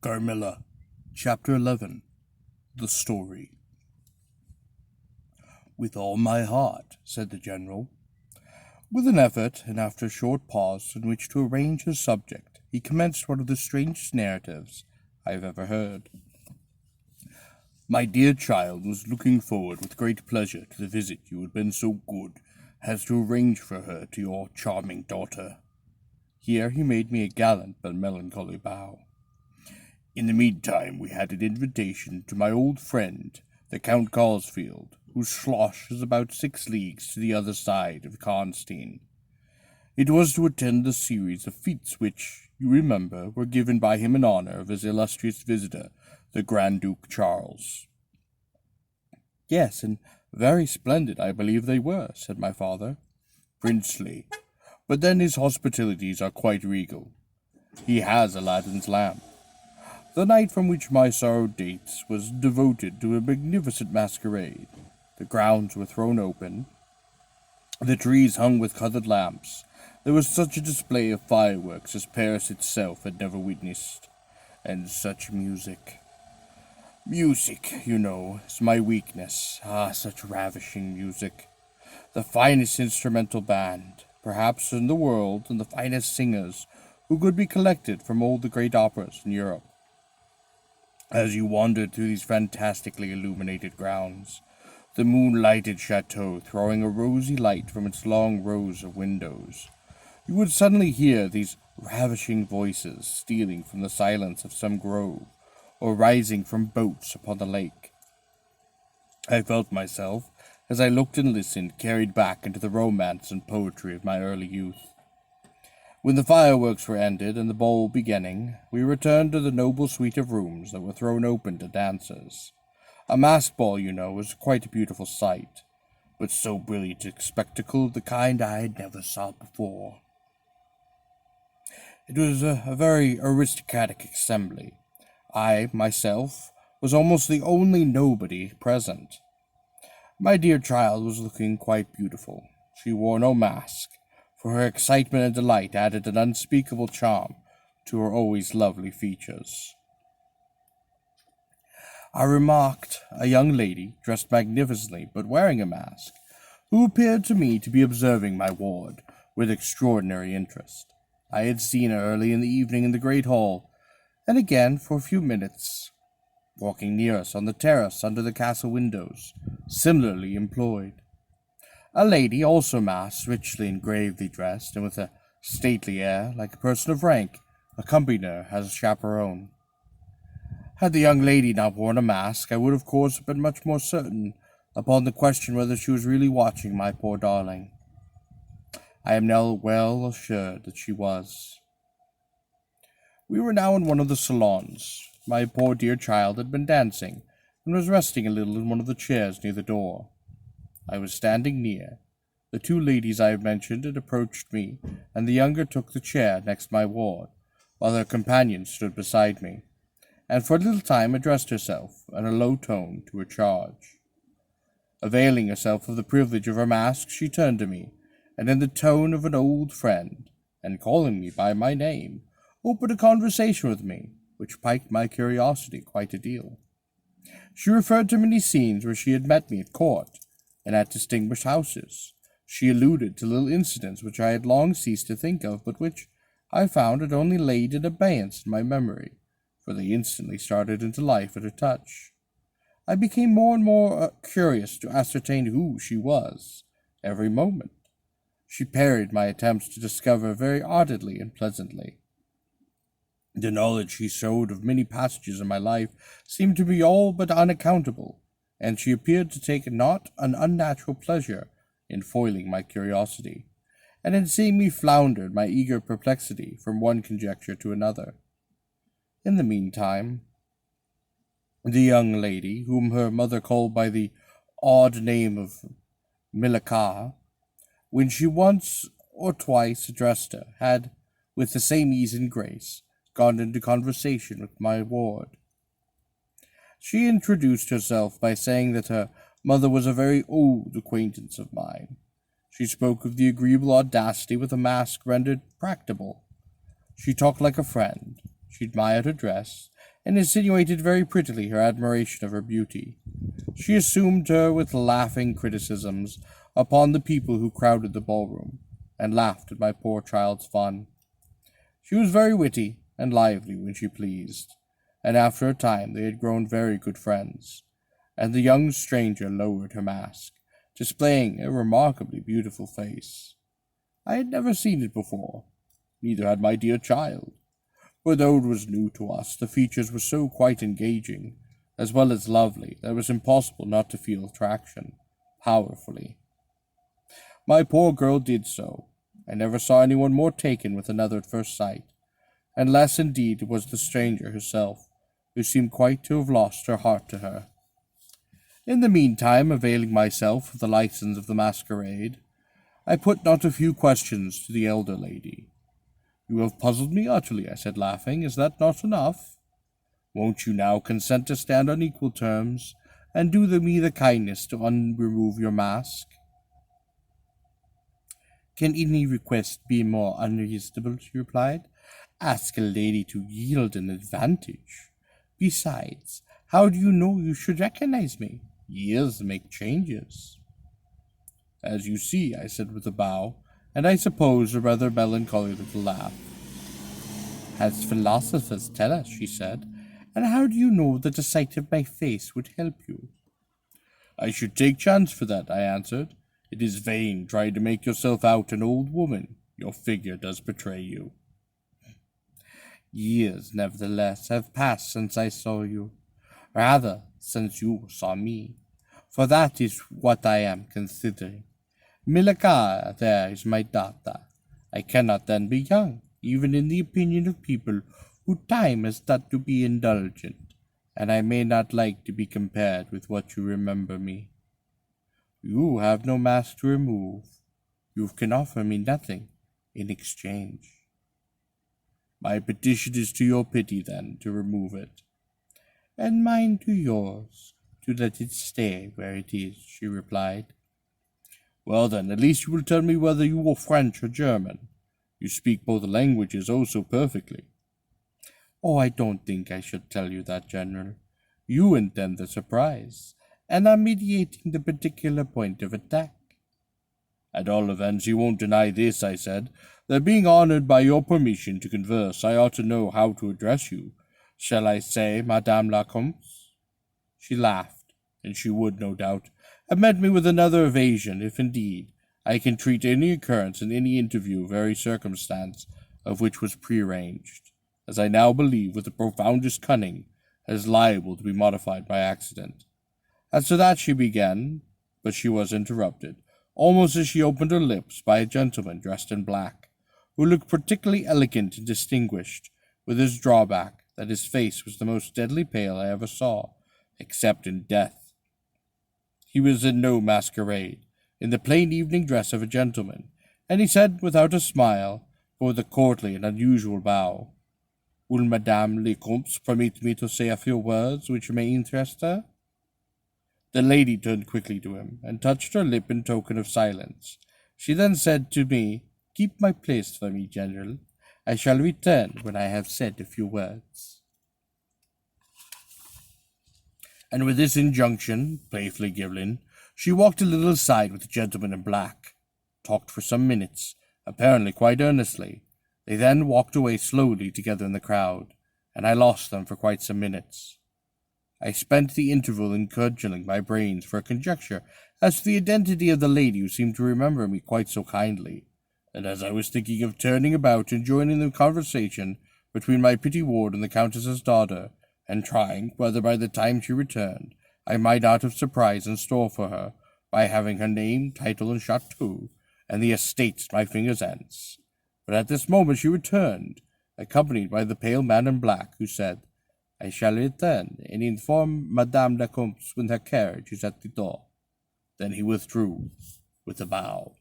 Carmilla, Chapter 11. The Story. "With all my heart," said the general. With an effort, and after a short pause in which to arrange his subject, he commenced one of the strangest narratives I have ever heard. "My dear child was looking forward with great pleasure to the visit you had been so good as to arrange for her to your charming daughter." Here he made me a gallant but melancholy bow. "In the meantime, we had an invitation to my old friend, the Count Galsfield, whose schloss is about 6 leagues to the other side of Karnstein. It was to attend the series of fetes which, you remember, were given by him in honor of his illustrious visitor, the Grand Duke Charles." "Yes, and very splendid, I believe they were," said my father. "Princely. But then his hospitalities are quite regal. He has Aladdin's lamp. The night from which my sorrow dates was devoted to a magnificent masquerade. The grounds were thrown open, the trees hung with colored lamps. There was such a display of fireworks as Paris itself had never witnessed. And such music. Music, you know, is my weakness. Ah, such ravishing music. The finest instrumental band, perhaps in the world, and the finest singers who could be collected from all the great operas in Europe. As you wandered through these fantastically illuminated grounds, the moon-lighted chateau throwing a rosy light from its long rows of windows, you would suddenly hear these ravishing voices stealing from the silence of some grove, or rising from boats upon the lake. I felt myself, as I looked and listened, carried back into the romance and poetry of my early youth. When the fireworks were ended and the ball beginning, we returned to the noble suite of rooms that were thrown open to dancers. A masked ball, you know, was quite a beautiful sight, but so brilliant a spectacle of the kind I had never saw before. It was a very aristocratic assembly. I, myself, was almost the only nobody present. My dear child was looking quite beautiful. She wore no mask, for her excitement and delight added an unspeakable charm to her always lovely features. I remarked a young lady, dressed magnificently but wearing a mask, who appeared to me to be observing my ward with extraordinary interest. I had seen her early in the evening in the great hall, and again for a few minutes, walking near us on the terrace under the castle windows, similarly employed. A lady, also masked, richly and gravely dressed, and with a stately air, like a person of rank, accompanied her as a chaperone. Had the young lady not worn a mask, I would of course have been much more certain upon the question whether she was really watching my poor darling. I am now well assured that she was. We were now in one of the salons. My poor dear child had been dancing, and was resting a little in one of the chairs near the door. I was standing near. The 2 ladies I have mentioned had approached me, and the younger took the chair next my ward, while her companion stood beside me, and for a little time addressed herself, in a low tone, to her charge. Availing herself of the privilege of her mask, she turned to me, and in the tone of an old friend, and calling me by my name, opened a conversation with me, which piqued my curiosity quite a deal. She referred to many scenes where she had met me at court, and at distinguished houses. She alluded to little incidents which I had long ceased to think of, but which I found had only laid in abeyance in my memory, for they instantly started into life at her touch. I became more and more curious to ascertain who she was, every moment. She parried my attempts to discover very ardently and pleasantly. The knowledge she showed of many passages in my life seemed to be all but unaccountable, and she appeared to take not an unnatural pleasure in foiling my curiosity, and in seeing me flounder in my eager perplexity from one conjecture to another. In the meantime, the young lady, whom her mother called by the odd name of Milaka, when she once or twice addressed her, had, with the same ease and grace, gone into conversation with my ward. She introduced herself by saying that her mother was a very old acquaintance of mine. She spoke of the agreeable audacity with a mask rendered practicable. She talked like a friend. She admired her dress, and insinuated very prettily her admiration of her beauty. She assumed her with laughing criticisms upon the people who crowded the ballroom, and laughed at my poor child's fun. She was very witty and lively when she pleased, and after a time they had grown very good friends, and the young stranger lowered her mask, displaying a remarkably beautiful face. I had never seen it before, neither had my dear child, for though it was new to us, the features were so quite engaging, as well as lovely, that it was impossible not to feel attraction, powerfully. My poor girl did so. I never saw anyone more taken with another at first sight, and less indeed was the stranger herself, who seemed quite to have lost her heart to her. In the meantime, availing myself of the license of the masquerade, I put not a few questions to the elder lady. You have puzzled me utterly, I said, laughing. Is that not enough? Won't you now consent to stand on equal terms, and do me the kindness to remove your mask? Can any request be more unreasonable? She replied. Ask a lady to yield an advantage. Besides, how do you know you should recognize me? Years make changes. As you see, I said with a bow, and I suppose a rather melancholy little laugh. As philosophers tell us, she said, and how do you know that the sight of my face would help you? I should take chance for that, I answered. It is vain trying to make yourself out an old woman. Your figure does betray you. Years, nevertheless, have passed since I saw you. Rather, since you saw me. For that is what I am considering. Milaka, there is my daughter. I cannot then be young, even in the opinion of people whose time is thought to be indulgent, and I may not like to be compared with what you remember me. You have no mask to remove. You can offer me nothing in exchange. My petition is to your pity, then, to remove it, and mine to yours, to let it stay where it is, she replied. Well, then, at least you will tell me whether you are French or German. You speak both languages oh so perfectly. Oh, I don't think I should tell you that, General. You intend the surprise, and are mediating the particular point of attack. At all events, you won't deny this, I said, that being honored by your permission to converse, I ought to know how to address you. Shall I say, Madame la Comtesse? She laughed, and she would, no doubt, have met me with another evasion, if indeed I can treat any occurrence in any interview of every circumstance of which was prearranged, as I now believe with the profoundest cunning, as liable to be modified by accident. As to that she began, but she was interrupted, almost as she opened her lips, by a gentleman dressed in black, who looked particularly elegant and distinguished, with his drawback that his face was the most deadly pale I ever saw, except in death. He was in no masquerade, in the plain evening dress of a gentleman, and he said, without a smile, but with a courtly and unusual bow, Will Madame la Comtesse permit me to say a few words which may interest her? The lady turned quickly to him, and touched her lip in token of silence. She then said to me, Keep my place for me, General. I shall return when I have said a few words. And with this injunction, playfully given, she walked a little aside with the gentleman in black, talked for some minutes, apparently quite earnestly. They then walked away slowly together in the crowd, and I lost them for quite some minutes. I spent the interval in cudgelling my brains for a conjecture as to the identity of the lady who seemed to remember me quite so kindly, and as I was thinking of turning about and joining the conversation between my pretty ward and the Countess's daughter, and trying whether by the time she returned I might not have surprise in store for her by having her name, title, and chateau, and the estates at my fingers' ends. But at this moment she returned, accompanied by the pale man in black, who said, I shall return and inform Madame la Comtesse when her carriage is at the door. Then he withdrew with a bow.